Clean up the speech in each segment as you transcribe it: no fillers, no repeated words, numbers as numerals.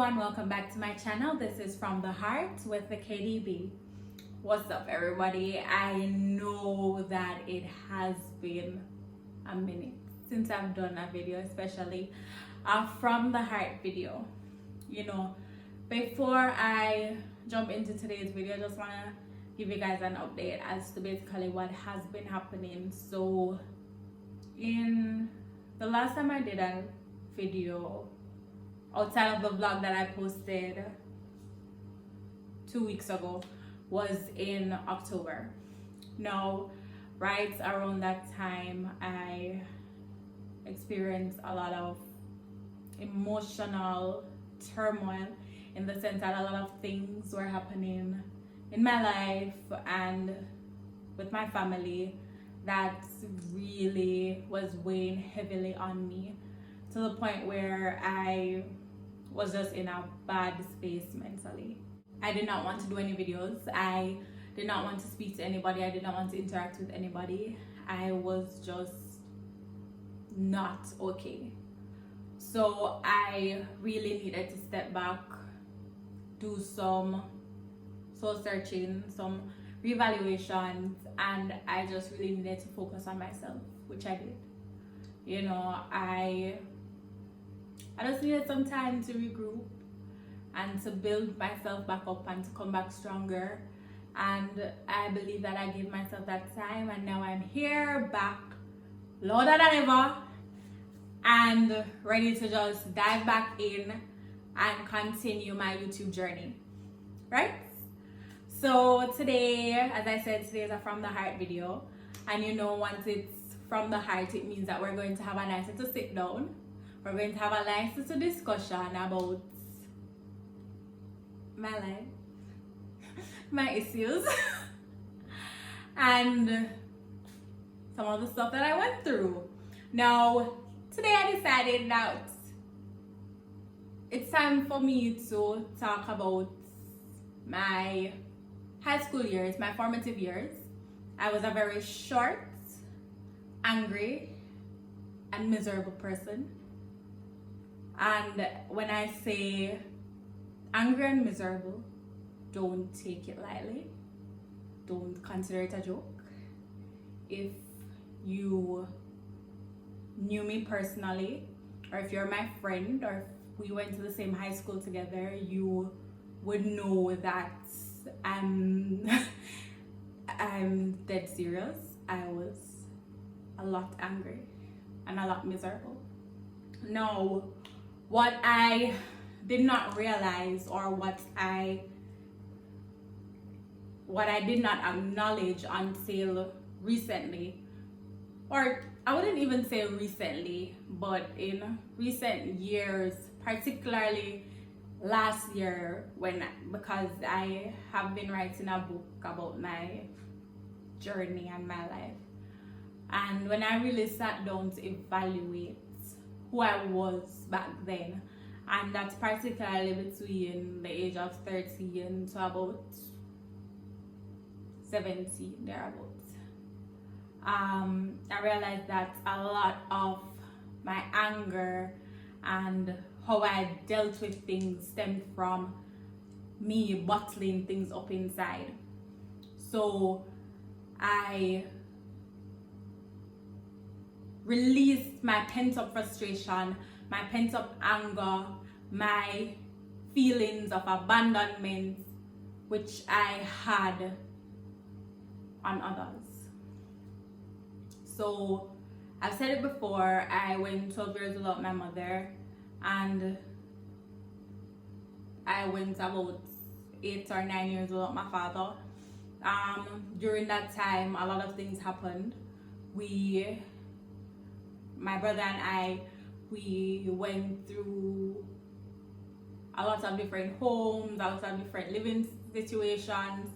everyone, welcome back to my channel. This is From the Heart with TheKDB. What's up everybody? I know that it has been a minute since I've done a video, especially a From the Heart video. Before I jump into today's video, I just want to give you guys an update as to basically what has been happening. So in the last time I did a video outside of the vlog that I posted 2 weeks ago was in October. Now, right around that time, I experienced a lot of emotional turmoil in the sense that a lot of things were happening in my life and with my family that really was weighing heavily on me, to the point where I was just in a bad space mentally. I did not want to do any videos. I did not want to speak to anybody. I did not want to interact with anybody. I was just not okay. So I really needed to step back, do some soul searching, some reevaluations, and I just really needed to focus on myself, which I did. I just needed some time to regroup and to build myself back up and to come back stronger. And I believe that I gave myself that time, and now I'm here back louder than ever and ready to just dive back in and continue my YouTube journey, right? So today, as I said, today is a From the Heart video, and once it's from the heart, it means that we're going to have a nice little sit down. We're going to have a nice little discussion about my life, my issues, and some of the stuff that I went through. Now, today I decided that it's time for me to talk about my high school years, my formative years. I was a very short, angry, and miserable person. And when I say angry and miserable, don't take it lightly. Don't consider it a joke. If you knew me personally, or if you're my friend, or if we went to the same high school together, you would know that I'm dead serious. I was a lot angry and a lot miserable. Now, what I did not realize, or what I did not acknowledge until recently, or I wouldn't even say recently, but in recent years, particularly last year, because I have been writing a book about my journey and my life, and when I really sat down to evaluate who I was back then, and that's particularly between the age of 13 to about 17, thereabouts. I realized that a lot of my anger and how I dealt with things stemmed from me bottling things up inside. So I released my pent-up frustration, my pent-up anger, my feelings of abandonment, which I had on others. So I've said it before, I went 12 years without my mother, and I went about 8 or 9 years without my father. During that time, a lot of things happened. My brother and I, we went through a lot of different homes, a lot of different living situations.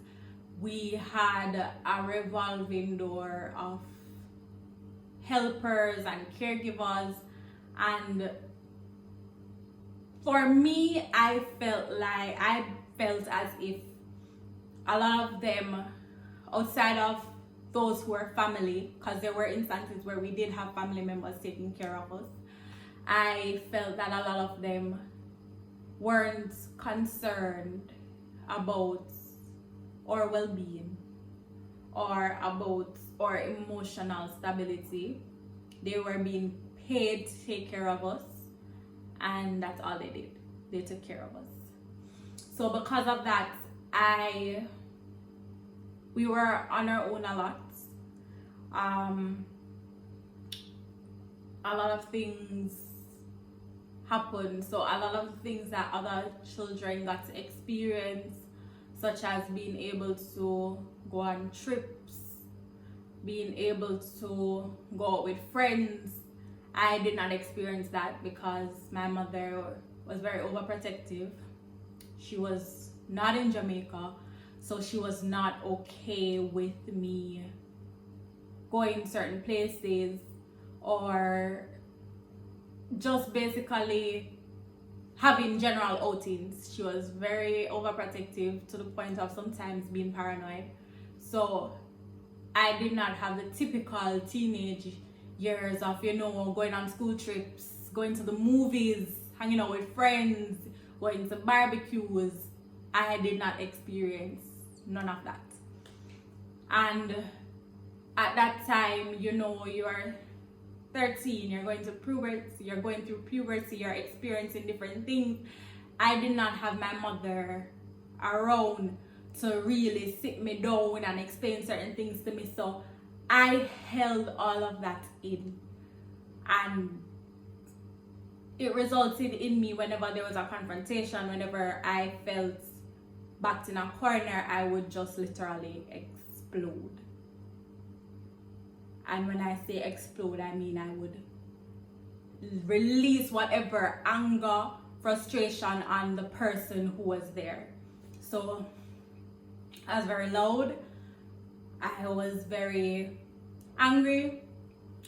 We had a revolving door of helpers and caregivers, and for me, I felt as if a lot of them, outside of those who were family, because there were instances where we did have family members taking care of us, I felt that a lot of them weren't concerned about our well-being or about our emotional stability. They were being paid to take care of us, and that's all they did. They took care of us. So because of that, we were on our own a lot. A lot of things happened. So a lot of things that other children got to experience, such as being able to go on trips, being able to go out with friends, I did not experience that because my mother was very overprotective. She was not in Jamaica, so she was not okay with me going certain places or just basically having general outings. She was very overprotective to the point of sometimes being paranoid. So I did not have the typical teenage years of, going on school trips, going to the movies, hanging out with friends, going to barbecues. I did not experience none of that. And at that time, you're 13, you're going through puberty, you're experiencing different things. I did not have my mother around to really sit me down and explain certain things to me. So I held all of that in, and it resulted in me, whenever there was a confrontation, whenever I felt backed in a corner, I would just literally explode. And when I say explode, I mean I would release whatever anger, frustration on the person who was there. So I was very loud. I was very angry.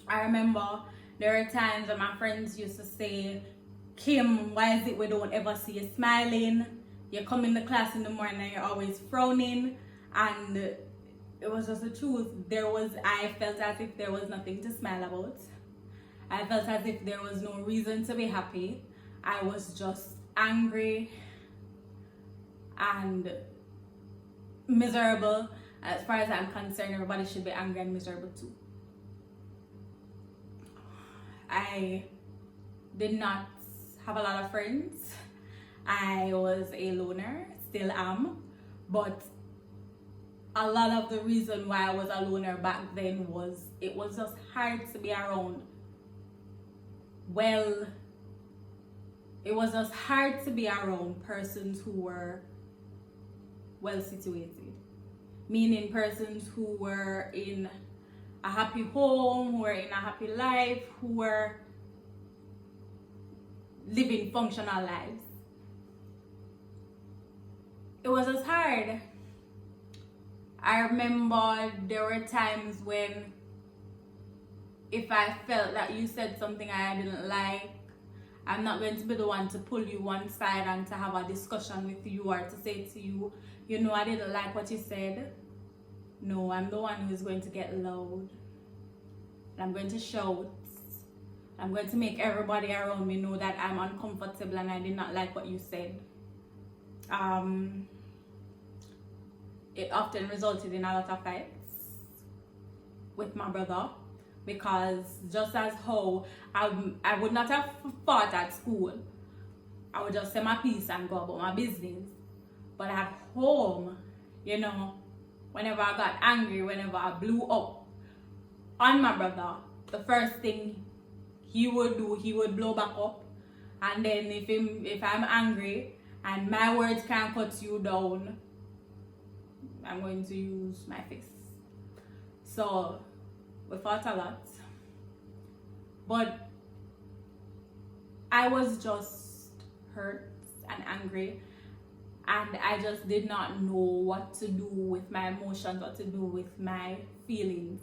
I remember there were times when my friends used to say, "Kim, why is it we don't ever see you smiling? You come in the class in the morning and you're always frowning." And it was just the truth. I felt as if there was nothing to smile about. I felt as if there was no reason to be happy. I was just angry and miserable. As far as I'm concerned, everybody should be angry and miserable too. I did not have a lot of friends. I was a loner, still am, but a lot of the reason why I was a loner back then was it was just hard to be around. Well, it was just hard to be around persons who were well situated, meaning persons who were in a happy home, who were in a happy life, who were living functional lives. It was just hard. I remember there were times when if I felt that you said something I didn't like, I'm not going to be the one to pull you one side and to have a discussion with you or to say to you, I didn't like what you said. No, I'm the one who's going to get loud. I'm going to shout. I'm going to make everybody around me know that I'm uncomfortable and I did not like what you said. It often resulted in a lot of fights with my brother, because just as how I would not have fought at school, I would just say my piece and go about my business. But at home, whenever I got angry, whenever I blew up on my brother, the first thing he would do, he would blow back up. And then if I'm angry and my words can't cut you down, I'm going to use my fist. So we fought a lot, but I was just hurt and angry, and I just did not know what to do with my emotions, what to do with my feelings.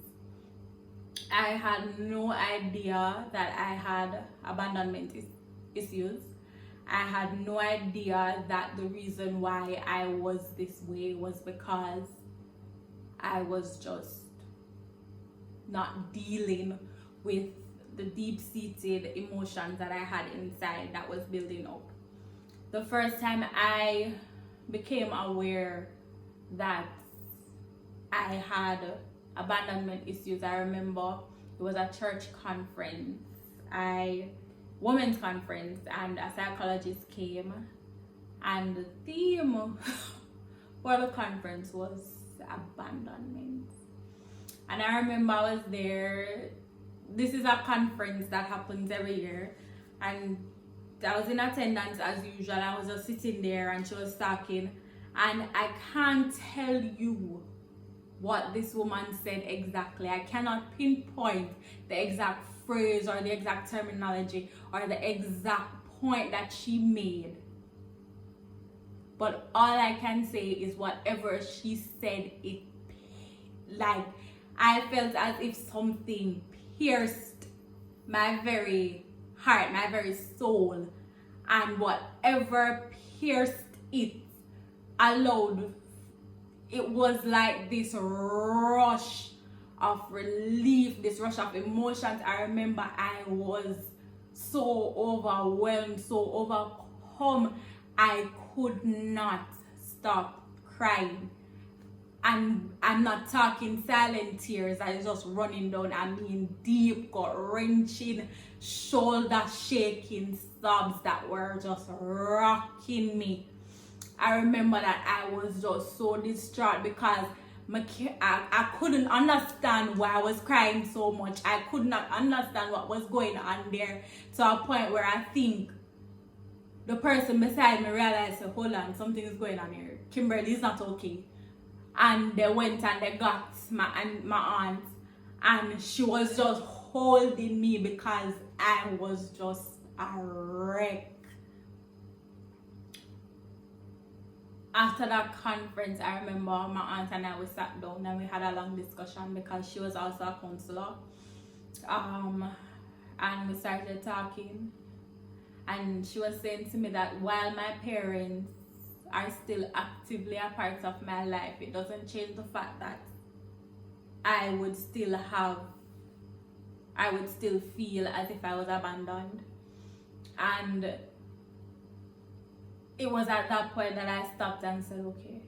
I had no idea that I had abandonment issues. I had no idea that the reason why I was this way was because I was just not dealing with the deep-seated emotions that I had inside that was building up. the first time I became aware that I had abandonment issues, I remember it was a church conference, women's conference, and a psychologist came, and the theme for the conference was abandonment. And I remember I was there. This is a conference that happens every year, and I was in attendance as usual. I was just sitting there and she was talking, and I can't tell you what this woman said exactly. I cannot pinpoint the exact phrase or the exact terminology or the exact point that she made. But all I can say is whatever she said, I felt as if something pierced my very heart, my very soul, and whatever pierced it it was like this rush of relief, this rush of emotions. I remember I was so overwhelmed, so overcome, I could not stop crying. And I'm not talking silent tears, I was just running down. I mean deep, gut-wrenching, shoulder-shaking sobs that were just rocking me. I remember that I was just so distraught because I couldn't understand why I was crying so much. I could not understand what was going on there, to a point where I think the person beside me realized, hold on, something is going on here. Kimberly is not okay. And they went and they got my aunt, and she was just holding me because I was just a wreck. After that conference, I remember my aunt and I, we sat down and we had a long discussion because she was also a counselor. And we started talking, and she was saying to me that while my parents are still actively a part of my life, it doesn't change the fact that I would still feel as if I was abandoned. And it was at that point that I stopped and said, okay,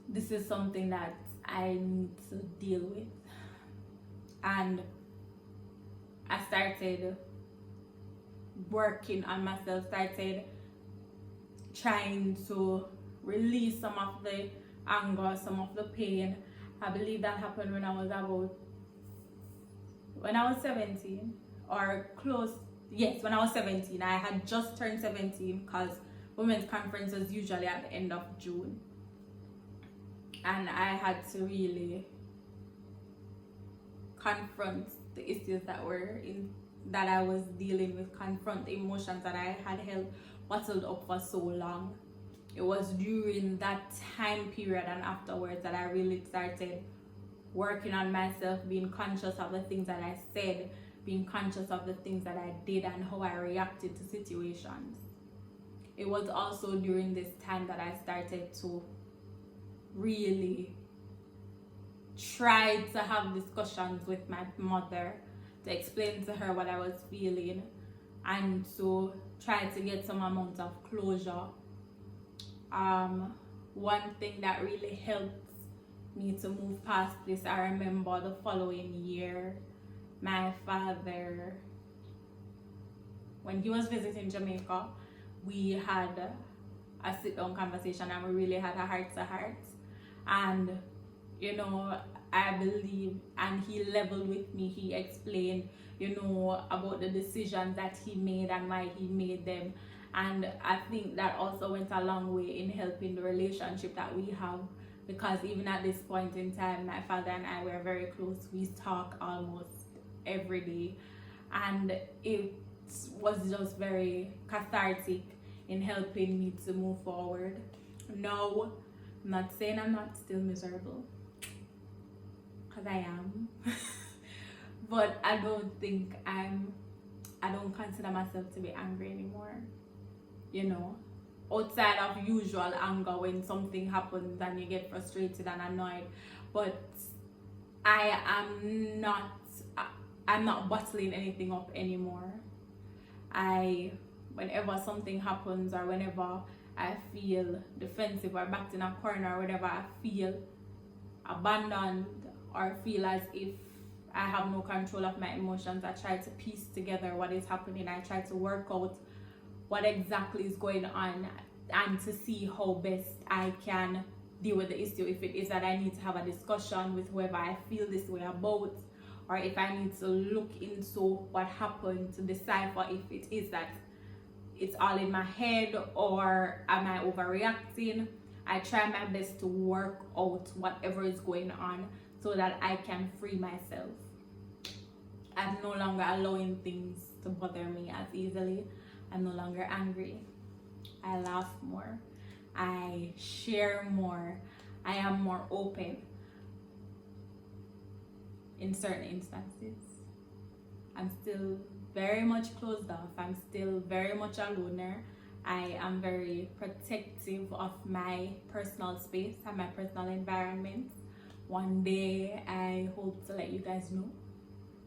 this is something that I need to deal with. And I started working on myself, started trying to release some of the anger, some of the pain. I believe that happened when I was 17 or close. Yes, when I was 17. I had just turned 17 because women's conference is usually at the end of June. And I had to really confront the issues that I was dealing with, confront the emotions that I had held bottled up for so long. It was during that time period and afterwards that I really started working on myself, being conscious of the things that I said, being conscious of the things that I did and how I reacted to situations. It was also during this time that I started to really try to have discussions with my mother, to explain to her what I was feeling, and to try to get some amount of closure. One thing that really helped me to move past this, I remember the following year, my father, when he was visiting Jamaica, we had a sit-down conversation and we really had a heart-to-heart. And, I believe, and he leveled with me, he explained, about the decisions that he made and why he made them. And I think that also went a long way in helping the relationship that we have, because even at this point in time, my father and I were very close. We talk almost every day, and it was just very cathartic in helping me to move forward. No, I'm not saying I'm not still miserable, because I am. But I don't consider myself to be angry anymore. Outside of usual anger when something happens and you get frustrated and annoyed. But I'm not bottling anything up anymore. I whenever something happens, or whenever I feel defensive or backed in a corner, or whenever I feel abandoned or feel as if I have no control of my emotions, I try to piece together what is happening. I try to work out what exactly is going on and to see how best I can deal with the issue. If it is that I need to have a discussion with whoever I feel this way about, or if I need to look into what happened to decipher if it is that it's all in my head or am I overreacting. I try my best to work out whatever is going on so that I can free myself. I'm no longer allowing things to bother me as easily. I'm no longer angry. I laugh more. I share more. I am more open in certain instances. I'm still very much closed off. I'm still very much a loner. I am very protective of my personal space and my personal environment. One day I hope to let you guys know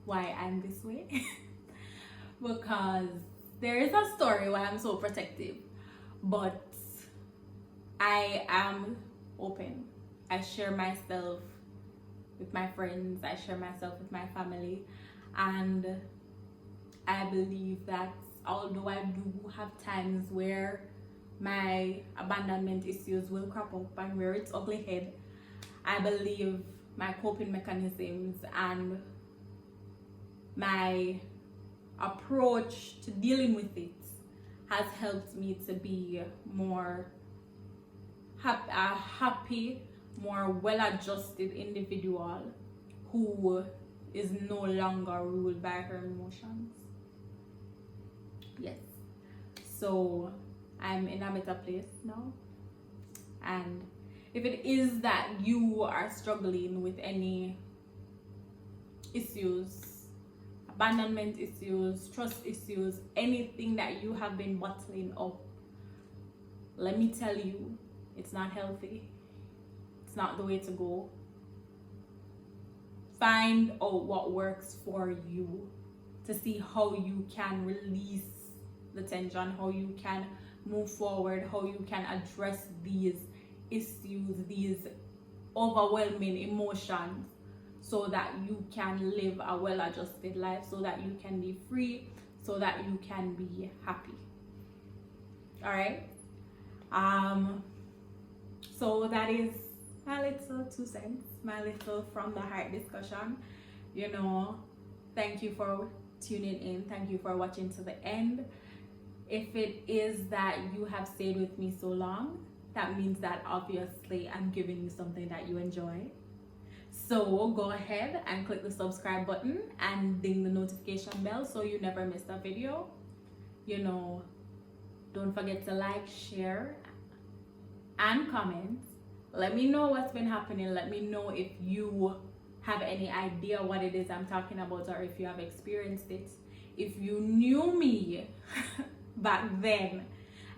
why I'm this way. Because there is a story why I'm so protective, but I am open. I share myself with my friends, I share myself with my family, and I believe that although I do have times where my abandonment issues will crop up and rear its ugly head, I believe my coping mechanisms and my approach to dealing with it has helped me to be more happy, more well-adjusted individual who is no longer ruled by her emotions. Yes, so I'm in a better place now. And if it is that you are struggling with any issues, abandonment issues, trust issues, anything that you have been bottling up, let me tell you, it's not healthy. It's not the way to go. Find out what works for you to see how you can release the tension, how you can move forward, how you can address these issues, these overwhelming emotions, so that you can live a well-adjusted life, so that you can be free, so that you can be happy. All right. So that is my little 2 cents, my little from the heart discussion. You know, thank you for tuning in. Thank you for watching to the end. If it is that you have stayed with me so long, that means that obviously I'm giving you something that you enjoy. So go ahead and click the subscribe button and ding the notification bell so you never miss a video. You know, don't forget to like, share, and comment. Let me know what's been happening. Let me know if you have any idea what it is I'm talking about, or if you have experienced it. If you knew me back then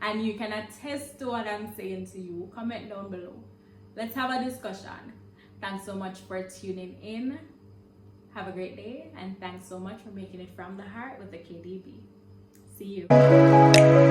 and you can attest to what I'm saying to you, comment down below. Let's have a discussion. Thanks so much for tuning in. Have a great day, and thanks so much for making it from the heart with the KDB. See you.